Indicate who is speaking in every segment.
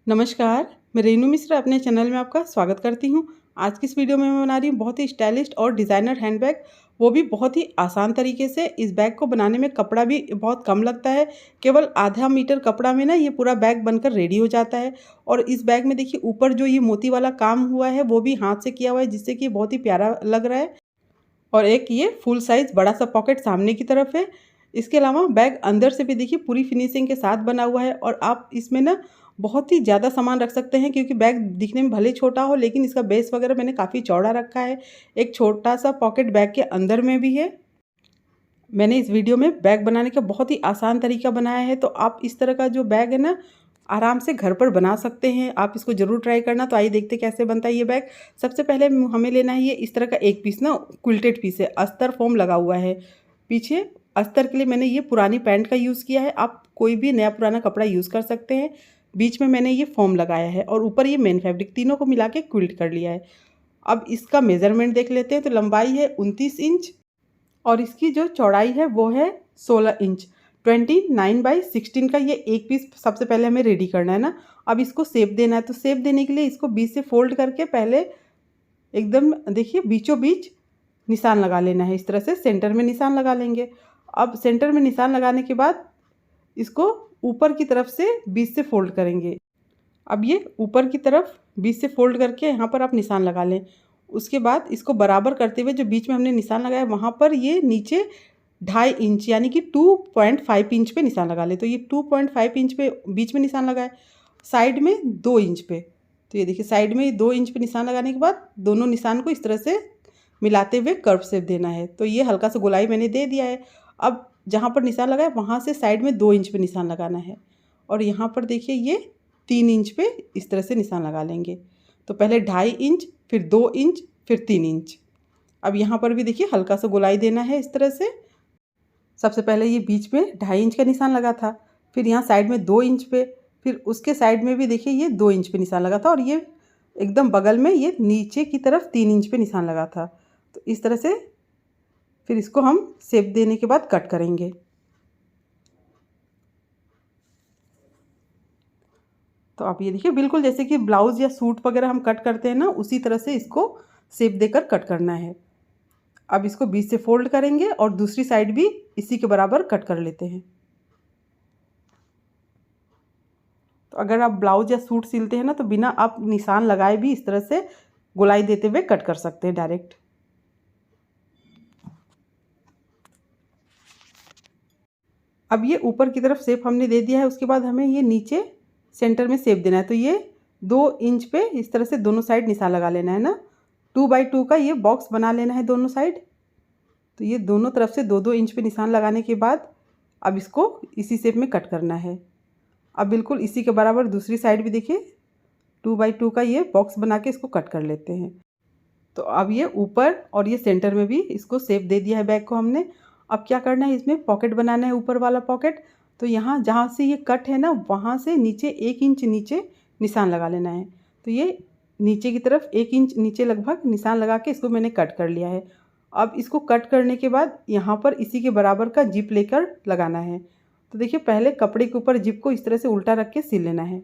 Speaker 1: नमस्कार, मैं रेनू मिश्रा अपने चैनल में आपका स्वागत करती हूँ। आज की इस वीडियो में मैं बना रही हूँ बहुत ही स्टाइलिश और डिज़ाइनर हैंडबैग, वो भी बहुत ही आसान तरीके से। इस बैग को बनाने में कपड़ा भी बहुत कम लगता है। केवल आधा मीटर कपड़ा में ना ये पूरा बैग बनकर रेडी हो जाता है। और इस बैग में देखिए ऊपर जो ये मोती वाला काम हुआ है वो भी हाथ से किया हुआ है, जिससे कि बहुत ही प्यारा लग रहा है। और एक ये फुल साइज़ बड़ा सा पॉकेट सामने की तरफ है। इसके अलावा बैग अंदर से भी देखिए पूरी फिनिशिंग के साथ बना हुआ है। और आप इसमें ना बहुत ही ज़्यादा सामान रख सकते हैं, क्योंकि बैग दिखने में भले छोटा हो लेकिन इसका बेस वगैरह मैंने काफ़ी चौड़ा रखा है। एक छोटा सा पॉकेट बैग के अंदर में भी है। मैंने इस वीडियो में बैग बनाने का बहुत ही आसान तरीका बनाया है, तो आप इस तरह का जो बैग है ना आराम से घर पर बना सकते हैं। आप इसको ज़रूर ट्राई करना। तो आइए देखते कैसे बनता है ये बैग। सबसे पहले हमें लेना है ये इस तरह का एक पीस ना क्विल्टेड पीस है, अस्तर फोम लगा हुआ है पीछे। अस्तर के लिए मैंने ये पुरानी पैंट का यूज़ किया है, आप कोई भी नया पुराना कपड़ा यूज़ कर सकते हैं। बीच में मैंने ये फोम लगाया है और ऊपर ये मेन फैब्रिक, तीनों को मिला के क्विल्ट कर लिया है। अब इसका मेज़रमेंट देख लेते हैं। तो लंबाई है 29 इंच और इसकी जो चौड़ाई है वो है 16 इंच। 29/16 का ये एक पीस सबसे पहले हमें रेडी करना है ना। अब इसको शेप देना है, तो शेप देने के लिए इसको बीच से फोल्ड करके पहले एकदम देखिए बीचों बीच निशान लगा लेना है। इस तरह से सेंटर में निशान लगा लेंगे। अब सेंटर में निशान लगाने के बाद इसको ऊपर की तरफ से बीच से फोल्ड करेंगे। अब ये ऊपर की तरफ बीच से फोल्ड करके यहाँ पर आप निशान लगा लें। उसके बाद इसको बराबर करते हुए जो बीच में हमने निशान लगाया वहाँ पर ये नीचे 2.5 इंच यानी कि 2.5 इंच पे निशान लगा ले। तो ये 2.5 इंच पे बीच में निशान लगाए, साइड में 2 इंच पे। तो ये देखिए साइड में 2 इंच पे निशान लगाने के बाद दोनों निशान को इस तरह से मिलाते हुए कर्व शेप देना है। तो ये हल्का सा गोलाई मैंने दे दिया है। अब जहाँ पर निशान लगाए वहाँ से साइड में 2 इंच पे निशान लगाना है। और यहाँ पर देखिए ये 3 इंच पे इस तरह से निशान लगा लेंगे। तो पहले 2.5 इंच, फिर 2 इंच, फिर 3 इंच। अब यहाँ पर भी देखिए हल्का सा गोलाई देना है इस तरह से। सबसे पहले ये बीच में 2.5 इंच का निशान लगा था, फिर यहाँ साइड में 2 इंच पे, फिर उसके साइड में भी देखिए ये 2 इंच पे निशान लगा था, और ये एकदम बगल में ये नीचे की तरफ 3 इंच पे निशान लगा था। तो इस तरह से फिर इसको हम शेप देने के बाद कट करेंगे। तो आप ये देखिए बिल्कुल जैसे कि ब्लाउज़ या सूट वगैरह हम कट करते हैं ना, उसी तरह से इसको शेप देकर कट करना है। अब इसको बीच से फोल्ड करेंगे और दूसरी साइड भी इसी के बराबर कट कर लेते हैं। तो अगर आप ब्लाउज या सूट सिलते हैं ना, तो बिना आप निशान लगाए भी इस तरह से गोलाई देते हुए कट कर सकते हैं डायरेक्ट। अब ये ऊपर की तरफ शेप हमने दे दिया है, उसके बाद हमें ये नीचे सेंटर में शेप देना है। तो ये 2 इंच पे इस तरह से दोनों साइड निशान लगा लेना है ना। 2x2 का ये बॉक्स बना लेना है दोनों साइड। तो ये दोनों तरफ से 2-2 इंच पे निशान लगाने के बाद अब इसको इसी शेप में कट करना है। अब बिल्कुल इसी के बराबर दूसरी साइड भी देखिए 2x2 का ये बॉक्स बना के इसको कट कर लेते हैं। तो अब ये ऊपर और ये सेंटर में भी इसको शेप दे दिया है बैग को हमने। अब क्या करना है, इसमें पॉकेट बनाना है, ऊपर वाला पॉकेट। तो यहाँ जहाँ से ये कट है ना, वहाँ से नीचे 1 इंच नीचे निशान लगा लेना है। तो ये नीचे की तरफ 1 इंच नीचे लगभग निशान लगा के इसको मैंने कट कर लिया है। अब इसको कट करने के बाद यहाँ पर इसी के बराबर का जिप लेकर लगाना है। तो देखिए पहले कपड़े के ऊपर जिप को इस तरह से उल्टा रख के सिल लेना है।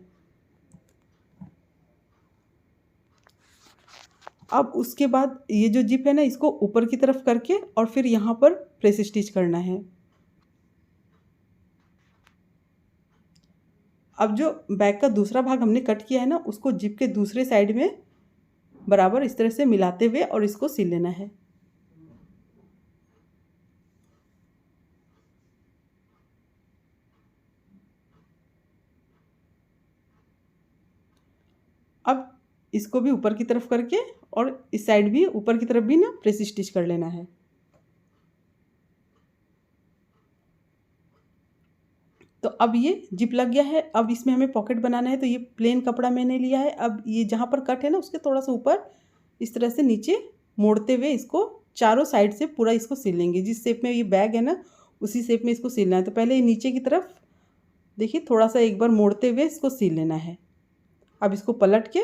Speaker 1: अब उसके बाद ये जो जिप है ना, इसको ऊपर की तरफ करके और फिर यहाँ पर प्रेस स्टिच करना है। अब जो बैक का दूसरा भाग हमने कट किया है ना, उसको जिप के दूसरे साइड में बराबर इस तरह से मिलाते हुए और इसको सिल लेना है। अब इसको भी ऊपर की तरफ करके और इस साइड भी ऊपर की तरफ भी ना प्रेस स्टिच कर लेना है। तो अब ये जिप लग गया है। अब इसमें हमें पॉकेट बनाना है। तो ये प्लेन कपड़ा मैंने लिया है। अब ये जहाँ पर कट है ना, उसके थोड़ा सा ऊपर इस तरह से नीचे मोड़ते हुए इसको चारों साइड से पूरा इसको सिल लेंगे। जिस शेप में ये बैग है ना, उसी शेप में इसको सिलना है। तो पहले ये नीचे की तरफ देखिए थोड़ा सा एक बार मोड़ते हुए इसको सिल लेना है। अब इसको पलट के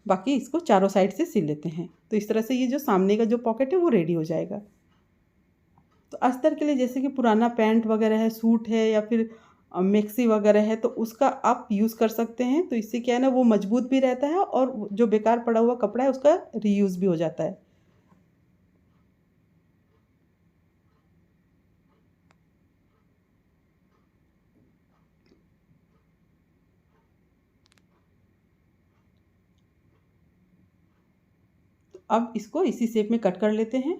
Speaker 1: बाकी इसको चारों साइड से सिल लेते हैं। तो इस तरह से ये जो सामने का जो पॉकेट है वो रेडी हो जाएगा। तो अस्तर के लिए जैसे कि पुराना पैंट वगैरह है, सूट है, या फिर मैक्सी वगैरह है तो उसका आप यूज़ कर सकते हैं। तो इससे क्या है ना, वो मजबूत भी रहता है और जो बेकार पड़ा हुआ कपड़ा है उसका रीयूज़ भी हो जाता है। तो अब इसको इसी शेप में कट कर लेते हैं।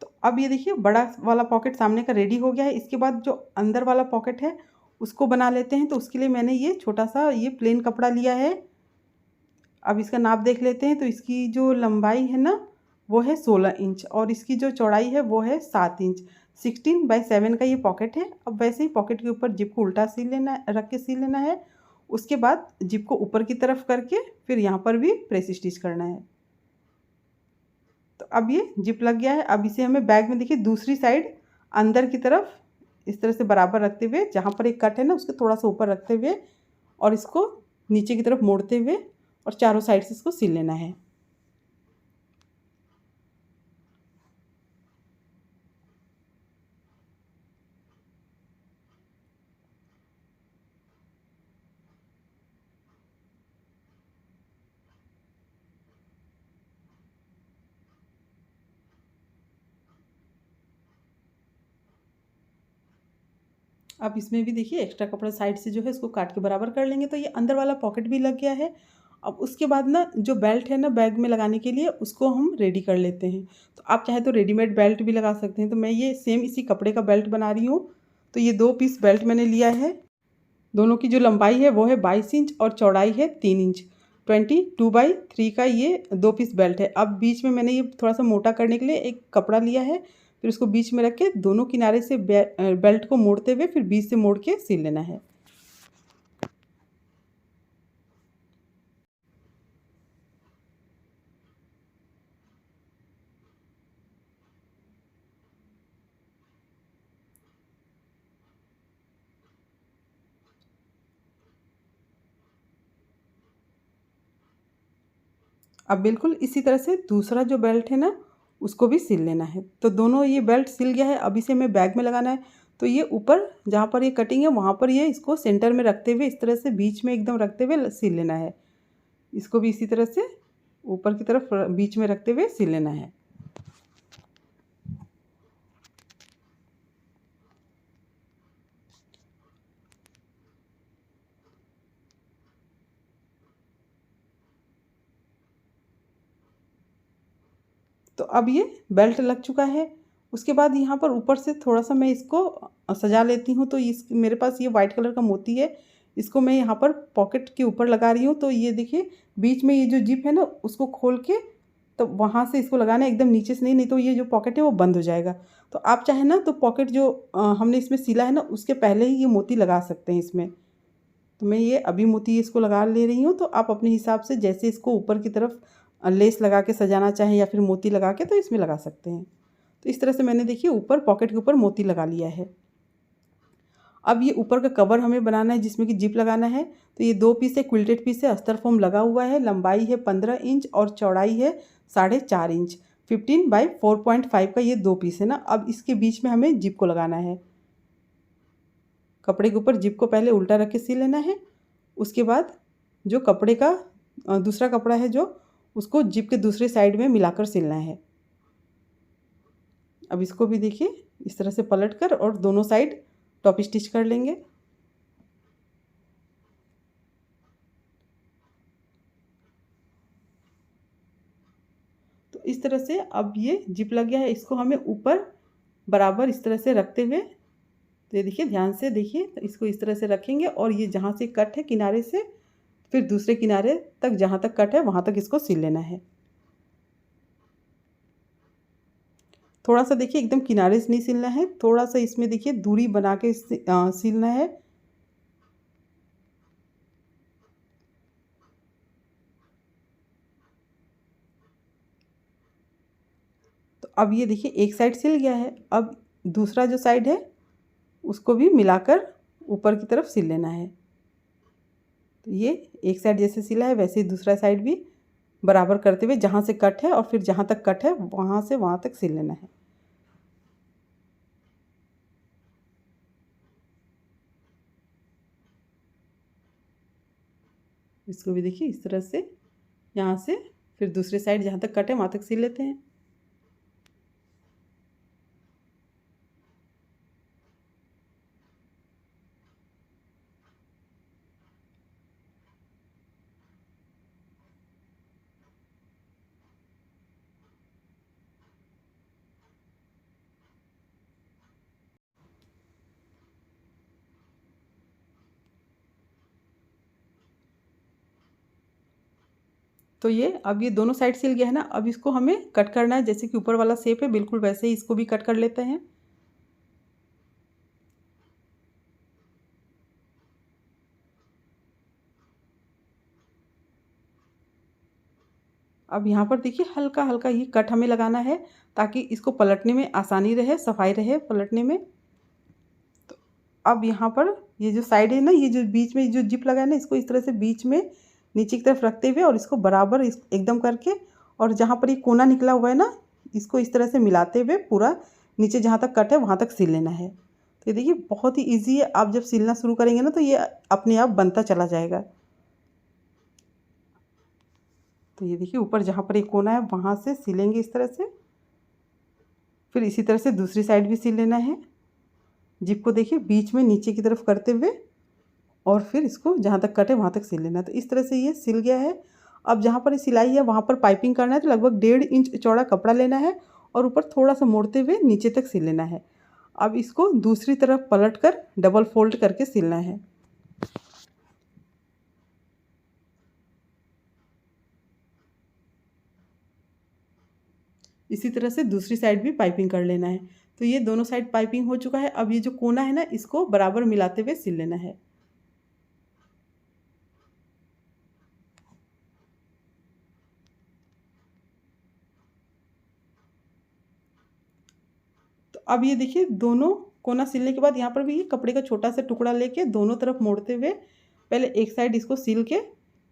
Speaker 1: तो अब ये देखिए बड़ा वाला पॉकेट सामने का रेडी हो गया है। इसके बाद जो अंदर वाला पॉकेट है उसको बना लेते हैं। तो उसके लिए मैंने ये छोटा सा ये प्लेन कपड़ा लिया है। अब इसका नाप देख लेते हैं। तो इसकी जो लंबाई है ना वो है 16 इंच और इसकी जो चौड़ाई है वो है 7 इंच। 16/7 का ये पॉकेट है। अब वैसे ही पॉकेट के ऊपर जिप को उल्टा सिल लेना, रख के सिल लेना है। उसके बाद जिप को ऊपर की तरफ करके फिर यहाँ पर भी प्रेस स्टिच करना है। तो अब ये जिप लग गया है। अब इसे हमें बैग में देखिए दूसरी साइड अंदर की तरफ इस तरह से बराबर रखते हुए, जहाँ पर एक कट है ना उसके थोड़ा सा ऊपर रखते हुए और इसको नीचे की तरफ मोड़ते हुए और चारों साइड से इसको सिल लेना है। अब इसमें भी देखिए एक्स्ट्रा कपड़ा साइड से जो है इसको काट के बराबर कर लेंगे। तो ये अंदर वाला पॉकेट भी लग गया है। अब उसके बाद ना जो बेल्ट है ना बैग में लगाने के लिए उसको हम रेडी कर लेते हैं। तो आप चाहे तो रेडीमेड बेल्ट भी लगा सकते हैं। तो मैं ये सेम इसी कपड़े का बेल्ट बना रही हूँ। तो ये 2 पीस बेल्ट मैंने लिया है। दोनों की जो लंबाई है वो है 22 इंच और चौड़ाई है 3 इंच। 22/3 का ये 2 पीस बेल्ट है। अब बीच में मैंने ये थोड़ा सा मोटा करने के लिए एक कपड़ा लिया है। फिर उसको बीच में रख के दोनों किनारे से बेल्ट को मोड़ते हुए फिर बीच से मोड़ के सिल लेना है। अब बिल्कुल इसी तरह से दूसरा जो बेल्ट है ना उसको भी सिल लेना है। तो दोनों ये बेल्ट सिल गया है। अब इसे हमें बैग में लगाना है। तो ये ऊपर जहाँ पर ये कटिंग है वहाँ पर ये इसको सेंटर में रखते हुए इस तरह से बीच में एकदम रखते हुए सिल लेना है। इसको भी इसी तरह से ऊपर की तरफ बीच में रखते हुए सिल लेना है। तो अब ये बेल्ट लग चुका है। उसके बाद यहाँ पर ऊपर से थोड़ा-सा मैं इसको सजा लेती हूँ। तो इस मेरे पास ये वाइट कलर का मोती है। इसको मैं यहाँ पर पॉकेट के ऊपर लगा रही हूँ। तो ये देखिए बीच में ये जो ज़िप है ना उसको खोल के तो वहाँ से इसको लगाना है, एकदम नीचे से नहीं, नहीं तो ये जो पॉकेट है वो बंद हो जाएगा। तो आप चाहें ना तो पॉकेट जो हमने इसमें सिला है ना उसके पहले ही ये मोती लगा सकते हैं इसमें। तो मैं ये अभी मोती इसको लगा ले रही हूँ। तो आप अपने हिसाब से जैसे इसको ऊपर की तरफ लेस लगा के सजाना चाहें या फिर मोती लगा के तो इसमें लगा सकते हैं। तो इस तरह से मैंने देखिए ऊपर पॉकेट के ऊपर मोती लगा लिया है। अब ये ऊपर का कवर हमें बनाना है जिसमें कि जिप लगाना है। तो ये 2 पीस है, क्विल्टेड पीस है, अस्तर फोम लगा हुआ है। लंबाई है 15 इंच और चौड़ाई है 4.5 इंच। 15/4.5 का ये 2 पीस है ना। अब इसके बीच में हमें जिप को लगाना है। कपड़े के ऊपर जिप को पहले उल्टा रख के सिल लेना है। उसके बाद जो कपड़े का दूसरा कपड़ा है जो उसको जिप के दूसरे साइड में मिलाकर सिलना है। अब इसको भी देखिए इस तरह से पलटकर और दोनों साइड टॉप स्टिच कर लेंगे। तो इस तरह से अब ये जिप लग गया है। इसको हमें ऊपर बराबर इस तरह से रखते हुए, तो ये देखिए ध्यान से देखिए, तो इसको इस तरह से रखेंगे और ये जहाँ से कट है किनारे से फिर दूसरे किनारे तक जहाँ तक कट है वहाँ तक इसको सिल लेना है। थोड़ा सा देखिए एकदम किनारे से नहीं सिलना है, थोड़ा सा इसमें देखिए दूरी बना के सिलना है। तो अब ये देखिए एक साइड सिल गया है। अब दूसरा जो साइड है उसको भी मिलाकर ऊपर की तरफ सिल लेना है। तो ये एक साइड जैसे सिला है वैसे ही दूसरा साइड भी बराबर करते हुए जहाँ से कट है और फिर जहाँ तक कट है वहाँ से वहाँ तक सिल लेना है। इसको भी देखिए इस तरह से यहाँ से फिर दूसरे साइड जहाँ तक कट है वहाँ तक सिल लेते हैं। तो ये अब ये दोनों साइड सिल गया है ना, अब इसको हमें कट करना है। जैसे कि ऊपर वाला शेप है बिल्कुल वैसे ही इसको भी कट कर लेते हैं। अब यहाँ पर देखिए हल्का हल्का ये कट हमें लगाना है ताकि इसको पलटने में आसानी रहे, सफाई रहे पलटने में। तो अब यहाँ पर ये जो साइड है ना, ये जो बीच में जो जिप लगा है ना, इसको इस तरह से बीच में नीचे की तरफ रखते हुए और इसको बराबर एकदम करके, और जहाँ पर ये कोना निकला हुआ है ना, इसको इस तरह से मिलाते हुए पूरा नीचे जहाँ तक कट है वहाँ तक सिल लेना है। तो ये देखिए बहुत ही ईजी है। आप जब सिलना शुरू करेंगे ना तो ये अपने आप बनता चला जाएगा। तो ये देखिए ऊपर जहाँ पर एक कोना है वहाँ से सिलेंगे इस तरह से। फिर इसी तरह से दूसरी साइड भी सिल लेना है। जिप को देखिए बीच में नीचे की तरफ करते हुए और फिर इसको जहाँ तक कटे वहाँ तक सिल लेना है। तो इस तरह से ये सिल गया है। अब जहाँ पर सिलाई है वहाँ पर पाइपिंग करना है, तो लगभग 1.5 इंच चौड़ा कपड़ा लेना है और ऊपर थोड़ा सा मोड़ते हुए नीचे तक सिल लेना है। अब इसको दूसरी तरफ पलट कर डबल फोल्ड करके सिलना है। इसी तरह से दूसरी साइड भी पाइपिंग कर लेना है। तो ये दोनों साइड पाइपिंग हो चुका है। अब ये जो कोना है ना, इसको बराबर मिलाते हुए सिल लेना है। तो अब ये देखिए दोनों कोना सिलने के बाद यहाँ पर भी ये कपड़े का छोटा सा टुकड़ा लेके दोनों तरफ मोड़ते हुए पहले एक साइड इसको सिल के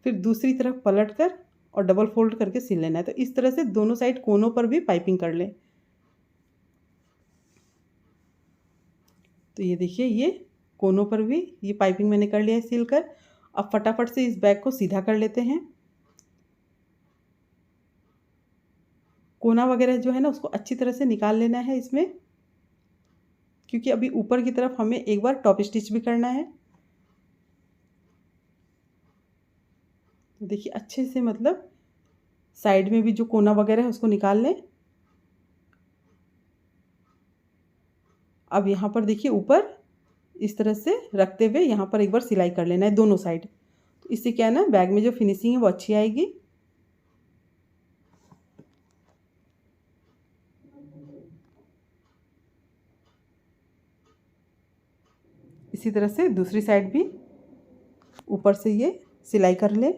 Speaker 1: फिर दूसरी तरफ पलट कर और डबल फोल्ड करके सिल लेना है। तो इस तरह से दोनों साइड कोनों पर भी पाइपिंग कर लें। तो ये देखिए ये कोनों पर भी ये पाइपिंग मैंने कर लिया है सिल कर। अब फटाफट से इस बैग को सीधा कर लेते हैं। कोना वगैरह जो है ना उसको अच्छी तरह से निकाल लेना है इसमें, क्योंकि अभी ऊपर की तरफ हमें एक बार टॉप स्टिच भी करना है। तो देखिए अच्छे से मतलब साइड में भी जो कोना वगैरह है उसको निकाल लें। अब यहाँ पर देखिए ऊपर इस तरह से रखते हुए यहाँ पर एक बार सिलाई कर लेना है दोनों साइड। तो इससे क्या है ना, बैग में जो फिनिशिंग है वो अच्छी आएगी। इसी तरह से दूसरी साइड भी ऊपर से ये सिलाई कर ले।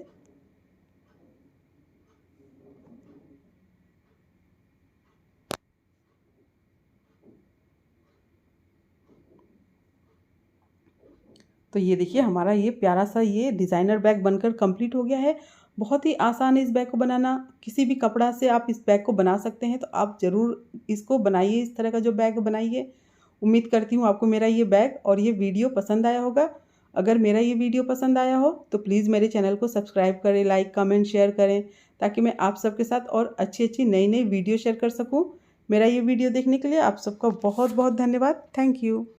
Speaker 1: तो ये देखिए हमारा ये प्यारा सा ये डिज़ाइनर बैग बनकर कंप्लीट हो गया है। बहुत ही आसान है इस बैग को बनाना। किसी भी कपड़ा से आप इस बैग को बना सकते हैं। तो आप ज़रूर इसको बनाइए, इस तरह का जो बैग बनाइए। उम्मीद करती हूँ आपको मेरा ये बैग और ये वीडियो पसंद आया होगा। अगर मेरा ये वीडियो पसंद आया हो तो प्लीज़ मेरे चैनल को सब्सक्राइब करें, लाइक कमेंट शेयर करें, ताकि मैं आप सबके साथ और अच्छी अच्छी नई नई वीडियो शेयर कर सकूँ। मेरा ये वीडियो देखने के लिए आप सबका बहुत बहुत धन्यवाद। Thank you.